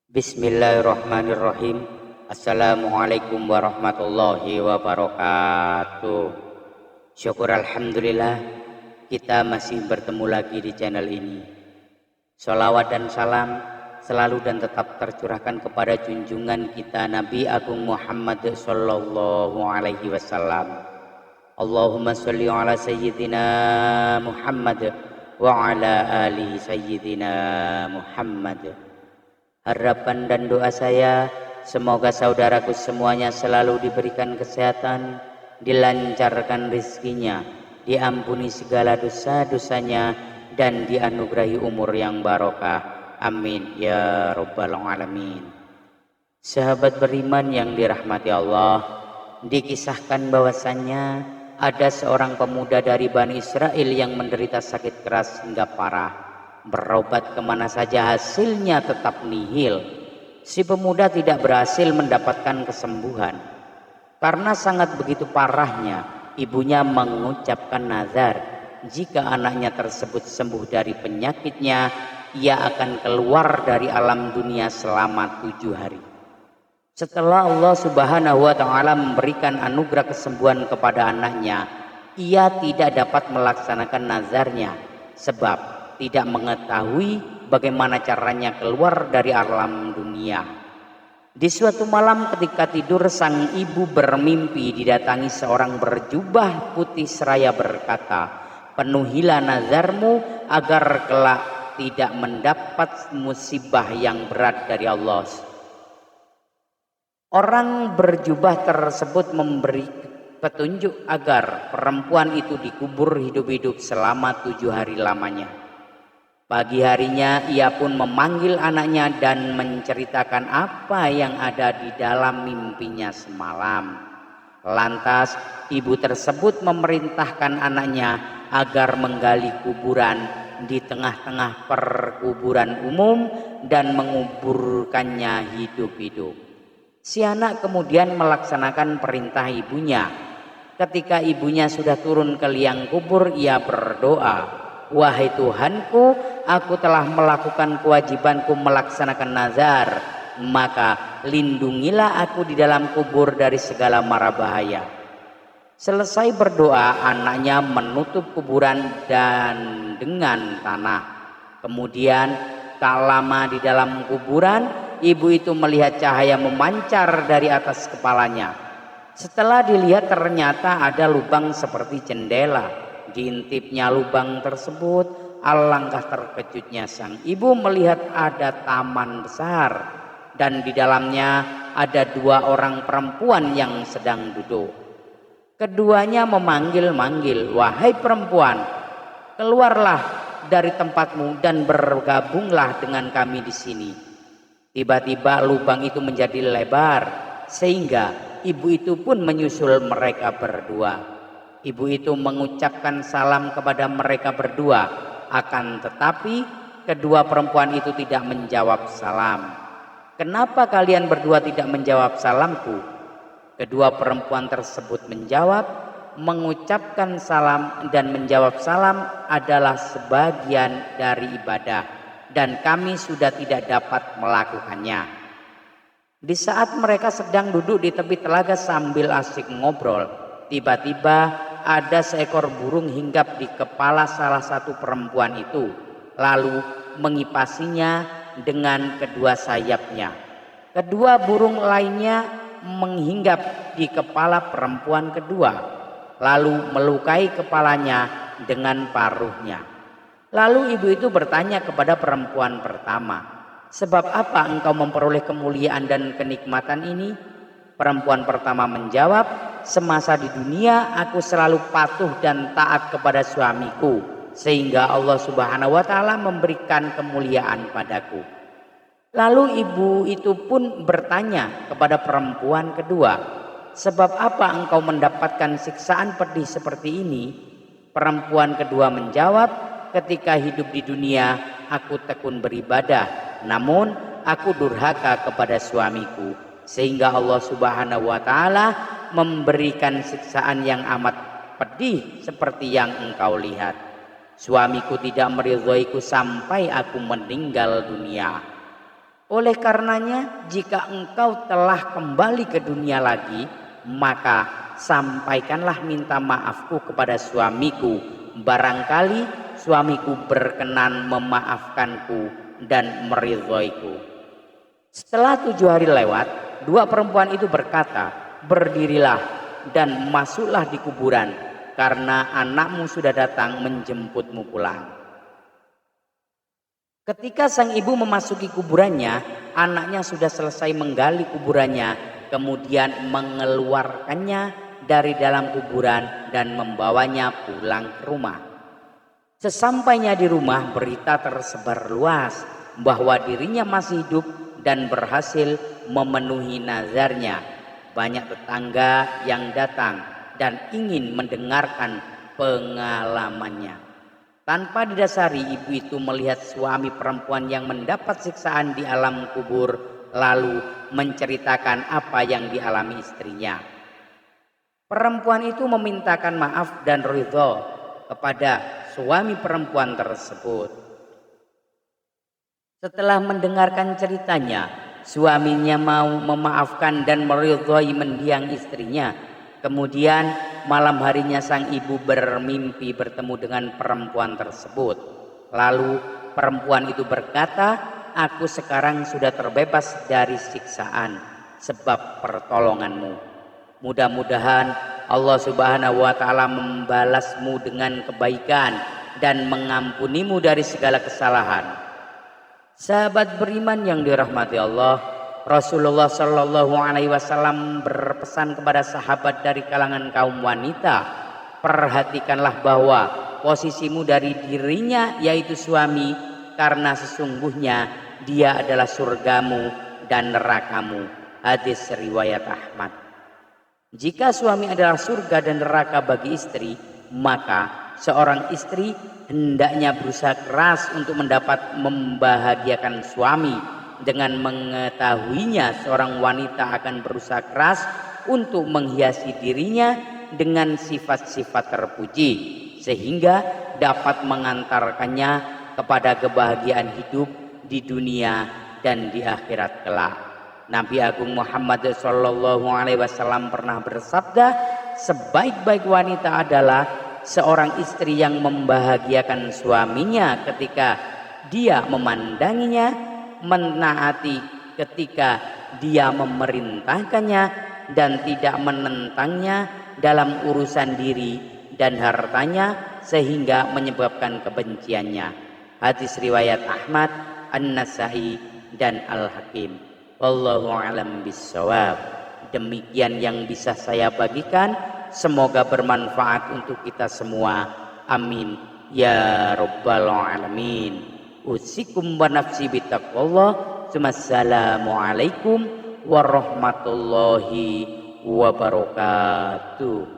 Bismillahirrahmanirrahim. Assalamualaikum warahmatullahi wabarakatuh. Syukur alhamdulillah kita masih bertemu lagi di channel ini. Sholawat dan salam selalu dan tetap tercurahkan kepada junjungan kita Nabi Agung Muhammad sallallahu alaihi wasallam. Allahumma sholli ala sayyidina Muhammad wa ala ali sayyidina Muhammad. Harapan dan doa saya, semoga saudaraku semuanya selalu diberikan kesehatan, dilancarkan rezekinya, diampuni segala dosa-dosanya, dan dianugerahi umur yang barokah. Amin ya rabbal alamin. Sahabat beriman yang dirahmati Allah, dikisahkan bahwasannya ada seorang pemuda dari Bani Israel yang menderita sakit keras hingga parah. Berobat kemana saja hasilnya tetap nihil. Si pemuda tidak berhasil mendapatkan kesembuhan. Karena sangat begitu parahnya, ibunya mengucapkan nazar, jika anaknya tersebut sembuh dari penyakitnya, ia akan keluar dari alam dunia selama 7 hari. Setelah Allah Subhanahu wa ta'ala memberikan anugerah kesembuhan kepada anaknya, ia tidak dapat melaksanakan nazarnya sebab tidak mengetahui bagaimana caranya keluar dari alam dunia. Di suatu malam ketika tidur, sang ibu bermimpi didatangi seorang berjubah putih seraya berkata, "Penuhilah nazarmu agar kelak tidak mendapat musibah yang berat dari Allah." Orang berjubah tersebut memberi petunjuk agar perempuan itu dikubur hidup-hidup selama 7 hari lamanya. Pagi harinya ia pun memanggil anaknya dan menceritakan apa yang ada di dalam mimpinya semalam. Lantas ibu tersebut memerintahkan anaknya agar menggali kuburan di tengah-tengah perkuburan umum dan menguburkannya hidup-hidup. Si anak kemudian melaksanakan perintah ibunya. Ketika ibunya sudah turun ke liang kubur, ia berdoa, "Wahai Tuhanku, aku telah melakukan kewajibanku melaksanakan nazar, maka lindungilah aku di dalam kubur dari segala mara bahaya." Selesai berdoa, anaknya menutup kuburan dan dengan tanah. Kemudian tak lama di dalam kuburan, ibu itu melihat cahaya memancar dari atas kepalanya. Setelah dilihat, ternyata ada lubang seperti jendela. Diintipnya lubang tersebut, alangkah terkejutnya sang ibu melihat ada taman besar dan di dalamnya ada 2 orang perempuan yang sedang duduk. Keduanya memanggil-manggil, "Wahai perempuan, keluarlah dari tempatmu dan bergabunglah dengan kami di sini." Tiba-tiba lubang itu menjadi lebar sehingga ibu itu pun menyusul mereka berdua. Ibu itu mengucapkan salam kepada mereka berdua, akan tetapi kedua perempuan itu tidak menjawab salam. "Kenapa kalian berdua tidak menjawab salamku?" Kedua perempuan tersebut menjawab, "Mengucapkan salam dan menjawab salam adalah sebagian dari ibadah dan kami sudah tidak dapat melakukannya." Di saat mereka sedang duduk di tepi telaga sambil asik ngobrol, tiba-tiba ada seekor burung hinggap di kepala salah satu perempuan itu, lalu mengipasinya dengan kedua sayapnya. Kedua burung lainnya menghinggap di kepala perempuan kedua, lalu melukai kepalanya dengan paruhnya. Lalu ibu itu bertanya kepada perempuan pertama, "Sebab apa engkau memperoleh kemuliaan dan kenikmatan ini?" Perempuan pertama menjawab, "Semasa di dunia aku selalu patuh dan taat kepada suamiku, sehingga Allah Subhanahu wa ta'ala memberikan kemuliaan padaku." Lalu ibu itu pun bertanya kepada perempuan kedua, "Sebab apa engkau mendapatkan siksaan pedih seperti ini?" Perempuan kedua menjawab, "Ketika hidup di dunia aku tekun beribadah, namun aku durhaka kepada suamiku, sehingga Allah Subhanahu wa ta'ala memberikan siksaan yang amat pedih seperti yang engkau lihat. Suamiku tidak meridhoiku sampai aku meninggal dunia." Oleh karenanya, jika engkau telah kembali ke dunia lagi, maka sampaikanlah minta maafku kepada suamiku. Barangkali suamiku berkenan memaafkanku dan meridhoiku. Setelah 7 hari lewat, dua perempuan itu berkata, berdirilah dan masuklah di kuburan, karena anakmu sudah datang menjemputmu pulang. Ketika sang ibu memasuki kuburannya, anaknya sudah selesai menggali kuburannya, kemudian mengeluarkannya dari dalam kuburan dan membawanya pulang ke rumah. Sesampainya di rumah, berita tersebar luas bahwa dirinya masih hidup dan berhasil memenuhi nazarnya. Banyak tetangga yang datang dan ingin mendengarkan pengalamannya. Tanpa didasari, ibu itu melihat suami perempuan yang mendapat siksaan di alam kubur, lalu menceritakan apa yang dialami istrinya. Perempuan itu memintakan maaf dan ridho kepada suami perempuan tersebut. Setelah mendengarkan ceritanya, suaminya mau memaafkan dan meridhoi mendiang istrinya. Kemudian malam harinya sang ibu bermimpi bertemu dengan perempuan tersebut. Lalu perempuan itu berkata, aku sekarang sudah terbebas dari siksaan sebab pertolonganmu. Mudah-mudahan Allah Subhanahu wa ta'ala membalasmu dengan kebaikan dan mengampunimu dari segala kesalahan. Sahabat beriman yang dirahmati Allah, Rasulullah Shallallahu Alaihi Wasallam berpesan kepada sahabat dari kalangan kaum wanita, perhatikanlah bahwa posisimu dari dirinya yaitu suami, karena sesungguhnya dia adalah surgamu dan nerakamu. Hadis riwayat Ahmad. Jika suami adalah surga dan neraka bagi istri, maka seorang istri hendaknya berusaha keras untuk mendapat membahagiakan suami. Dengan mengetahuinya, seorang wanita akan berusaha keras untuk menghiasi dirinya dengan sifat-sifat terpuji, sehingga dapat mengantarkannya kepada kebahagiaan hidup di dunia dan di akhirat kelak. Nabi Agung Muhammad Shallallahu Alaihi Wasallam pernah bersabda, sebaik-baik wanita adalah seorang istri yang membahagiakan suaminya ketika dia memandanginya, menaati ketika dia memerintahkannya, dan tidak menentangnya dalam urusan diri dan hartanya sehingga menyebabkan kebenciannya. Hadis riwayat Ahmad, An-Nasai dan Al-Hakim. Wallahu a'lam bissawab. Demikian yang bisa saya bagikan, semoga bermanfaat untuk kita semua. Amin ya rabbal alamin. Usikum wa nafsi bitaqwallah. Assalamualaikum warahmatullahi wabarakatuh.